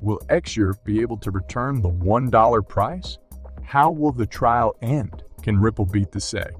Will XRP be able to return the $1 price? How will the trial end? Can Ripple beat the SEC?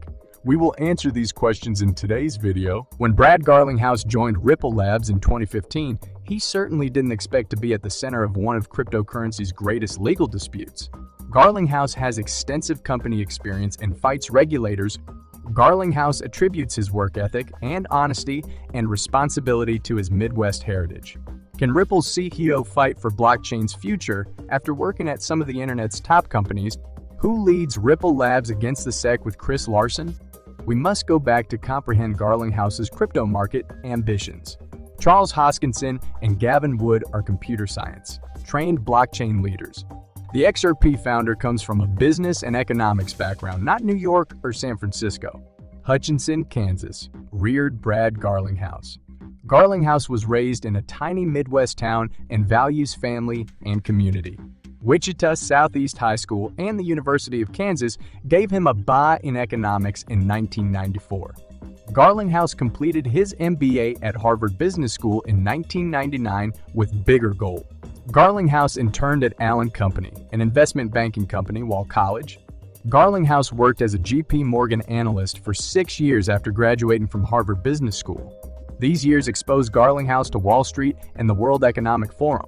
We will answer these questions in today's video. When Brad Garlinghouse joined Ripple Labs in 2015, he certainly didn't expect to be at the center of one of cryptocurrency's greatest legal disputes. Garlinghouse has extensive company experience and fights regulators. Garlinghouse attributes his work ethic and honesty and responsibility to his Midwest heritage. Can Ripple's CEO fight for blockchain's future after working at some of the internet's top companies? Who leads Ripple Labs against the SEC with Chris Larsen? We must go back to comprehend Garlinghouse's crypto market ambitions. Charles Hoskinson and Gavin Wood are computer science trained blockchain leaders. The XRP founder comes from a business and economics background, not New York or San Francisco. Hutchinson, Kansas, reared Brad Garlinghouse. Garlinghouse was raised in a tiny Midwest town and values family and community. Wichita Southeast High School and the University of Kansas gave him a BA in economics in 1994. Garlinghouse completed his MBA at Harvard Business School in 1999 with bigger goals. Garlinghouse interned at Allen Company, an investment banking company, while college. Garlinghouse worked as a JP Morgan analyst for 6 years after graduating from Harvard Business School. These years exposed Garlinghouse to Wall Street and the World Economic Forum.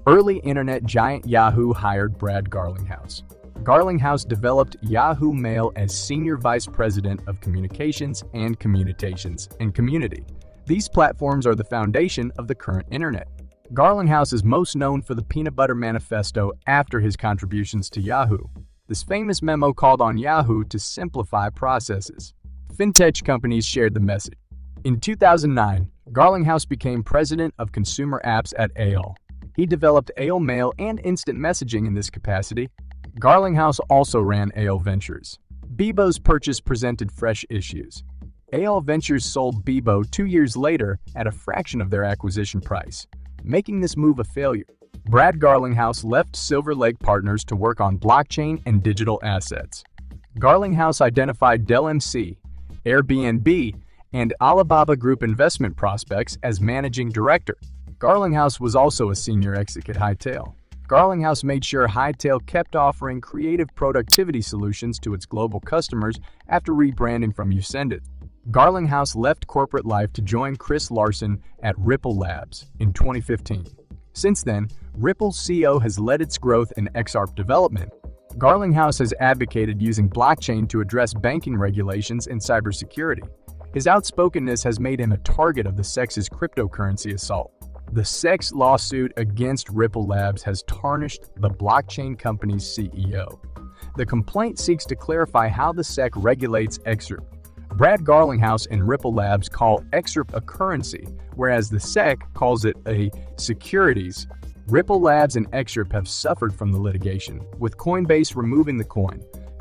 Early internet giant Yahoo hired Brad Garlinghouse. Garlinghouse developed Yahoo Mail as Senior Vice President of Communications and Communications and Community. These platforms are the foundation of the current internet. Garlinghouse is most known for the Peanut Butter Manifesto after his contributions to Yahoo. This famous memo called on Yahoo to simplify processes. Fintech companies shared the message. In 2009, Garlinghouse became president of consumer apps at AOL. He developed AOL Mail and instant messaging in this capacity. Garlinghouse also ran AOL Ventures. Bebo's purchase presented fresh issues. AOL Ventures sold Bebo 2 years later at a fraction of their acquisition price, making this move a failure. Brad Garlinghouse left Silver Lake Partners to work on blockchain and digital assets. Garlinghouse identified Dell MC, Airbnb, and Alibaba Group investment prospects as managing director. Garlinghouse was also a senior exec at Hightail. Garlinghouse made sure Hightail kept offering creative productivity solutions to its global customers after rebranding from Usendit. Garlinghouse left corporate life to join Chris Larsen at Ripple Labs in 2015. Since then, Ripple's CEO has led its growth in XRP development. Garlinghouse has advocated using blockchain to address banking regulations and cybersecurity. His outspokenness has made him a target of the SEC's cryptocurrency assault. The SEC's lawsuit against Ripple Labs has tarnished the blockchain company's CEO. The complaint seeks to clarify how the SEC regulates XRP. Brad Garlinghouse and Ripple Labs call XRP a currency, whereas the SEC calls it a securities. Ripple Labs and XRP have suffered from the litigation, with Coinbase removing the coin.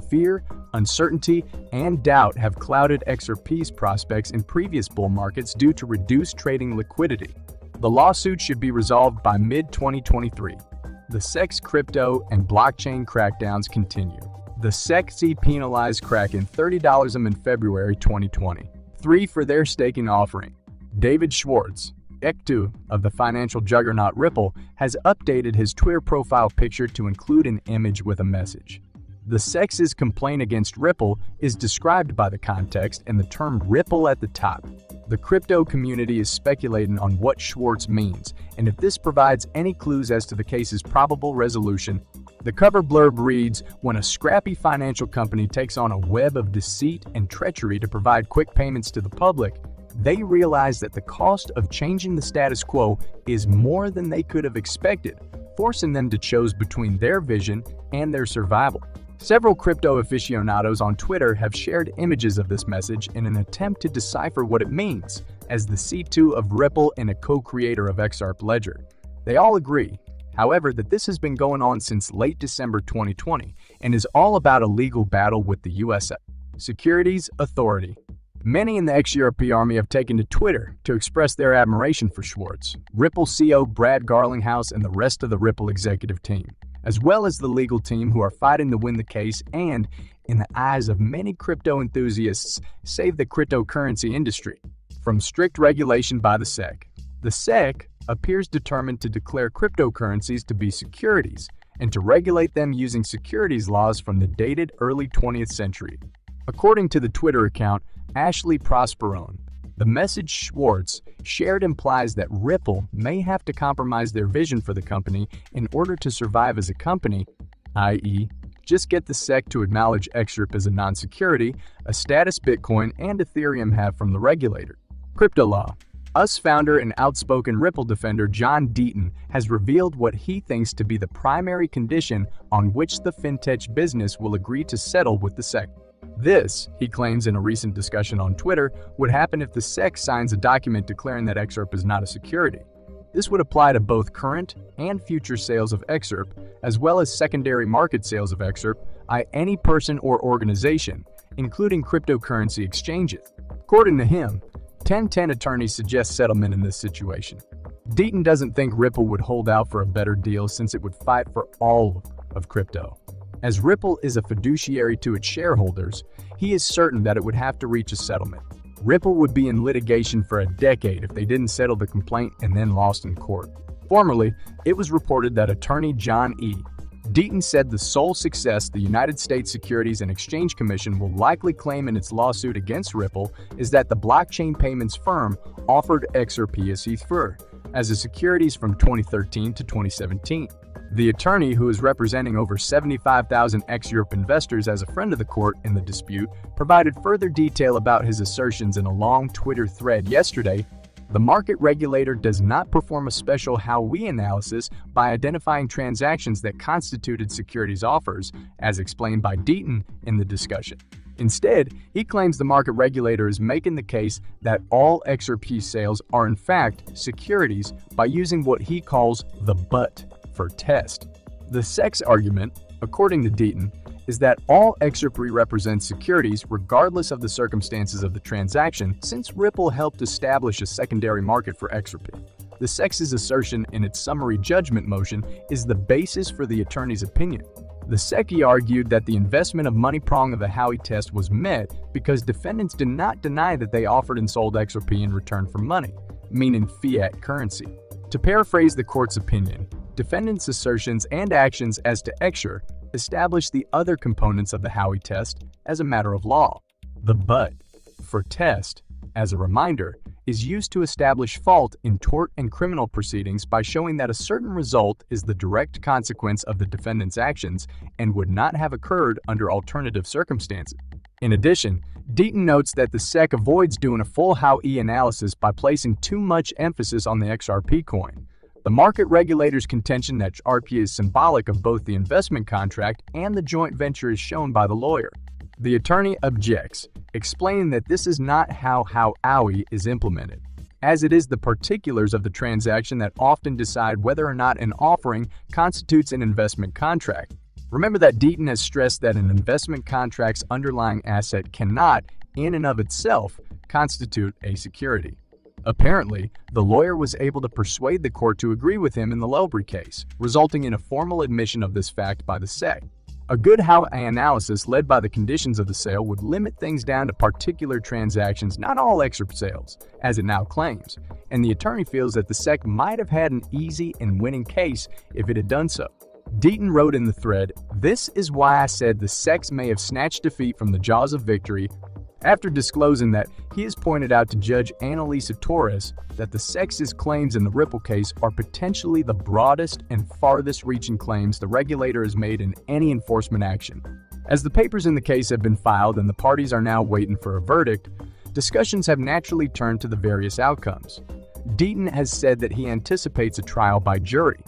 Fear, uncertainty, and doubt have clouded XRP's prospects in previous bull markets due to reduced trading liquidity. The lawsuit should be resolved by mid-2023. The SEC's crypto and blockchain crackdowns continue. The SEC penalized Kraken $30 in February 2023 for their staking offering. David Schwartz, Ectu of the financial juggernaut Ripple, has updated his Twitter profile picture to include an image with a message. The SEC's complaint against Ripple is described by the context and the term Ripple at the top. The crypto community is speculating on what Schwartz means, and if this provides any clues as to the case's probable resolution. The cover blurb reads, "When a scrappy financial company takes on a web of deceit and treachery to provide quick payments to the public, they realize that the cost of changing the status quo is more than they could have expected, forcing them to choose between their vision and their survival." Several crypto aficionados on Twitter have shared images of this message in an attempt to decipher what it means, as the C2 of Ripple and a co-creator of XRP Ledger. They all agree, however, that this has been going on since late December 2020 and is all about a legal battle with the U.S. Securities Authority. Many in the XRP army have taken to Twitter to express their admiration for Schwartz, Ripple CEO Brad Garlinghouse, and the rest of the Ripple executive team, as well as the legal team who are fighting to win the case and, in the eyes of many crypto enthusiasts, save the cryptocurrency industry from strict regulation by the SEC. The SEC, appears determined to declare cryptocurrencies to be securities and to regulate them using securities laws from the dated early 20th century. According to the Twitter account Ashley Prosperone, the message Schwartz shared implies that Ripple may have to compromise their vision for the company in order to survive as a company, i.e., just get the SEC to acknowledge XRP as a non-security, a status Bitcoin and Ethereum have from the regulator. Crypto Law. US founder and outspoken Ripple defender John Deaton has revealed what he thinks to be the primary condition on which the fintech business will agree to settle with the SEC. This, he claims in a recent discussion on Twitter, would happen if the SEC signs a document declaring that XRP is not a security. This would apply to both current and future sales of XRP, as well as secondary market sales of XRP by any person or organization, including cryptocurrency exchanges. According to him, 1010 attorneys suggest settlement in this situation. Deaton doesn't think Ripple would hold out for a better deal since it would fight for all of crypto. As Ripple is a fiduciary to its shareholders, he is certain that it would have to reach a settlement. Ripple would be in litigation for a decade if they didn't settle the complaint and then lost in court. Formerly, it was reported that attorney John E. Deaton said the sole success the United States Securities and Exchange Commission will likely claim in its lawsuit against Ripple is that the blockchain payments firm offered XRP as Ether as a securities from 2013 to 2017. The attorney, who is representing over 75,000 XRP investors as a friend of the court in the dispute, provided further detail about his assertions in a long Twitter thread yesterday. The market regulator does not perform a special Howey analysis by identifying transactions that constituted securities offers, as explained by Deaton in the discussion. Instead, he claims the market regulator is making the case that all XRP sales are in fact securities by using what he calls the but for test. The SEC's argument, according to Deaton, is that all XRP represents securities regardless of the circumstances of the transaction, since Ripple helped establish a secondary market for XRP. The SEC's assertion in its summary judgment motion is the basis for the attorney's opinion. The SEC argued that the investment of money prong of the Howey test was met because defendants did not deny that they offered and sold XRP in return for money, meaning fiat currency. To paraphrase the court's opinion, defendants' assertions and actions as to XRP establish the other components of the Howey test as a matter of law. The but for test, as a reminder, is used to establish fault in tort and criminal proceedings by showing that a certain result is the direct consequence of the defendant's actions and would not have occurred under alternative circumstances. In addition, Deaton notes that the SEC avoids doing a full Howey analysis by placing too much emphasis on the XRP coin. The market regulator's contention that XRP is symbolic of both the investment contract and the joint venture is shown by the lawyer. The attorney objects, explaining that this is not how Howey is implemented, as it is the particulars of the transaction that often decide whether or not an offering constitutes an investment contract. Remember that Deaton has stressed that an investment contract's underlying asset cannot, in and of itself, constitute a security. Apparently, the lawyer was able to persuade the court to agree with him in the Lowbury case, resulting in a formal admission of this fact by the SEC. A good Howey analysis led by the conditions of the sale would limit things down to particular transactions, not all XRP sales, as it now claims, and the attorney feels that the SEC might have had an easy and winning case if it had done so. Deaton wrote in the thread, "This is why I said the SEC may have snatched defeat from the jaws of victory," after disclosing that he has pointed out to Judge Annalisa Torres that the SEC's claims in the Ripple case are potentially the broadest and farthest-reaching claims the regulator has made in any enforcement action. As the papers in the case have been filed and the parties are now waiting for a verdict, discussions have naturally turned to the various outcomes. Deaton has said that he anticipates a trial by jury,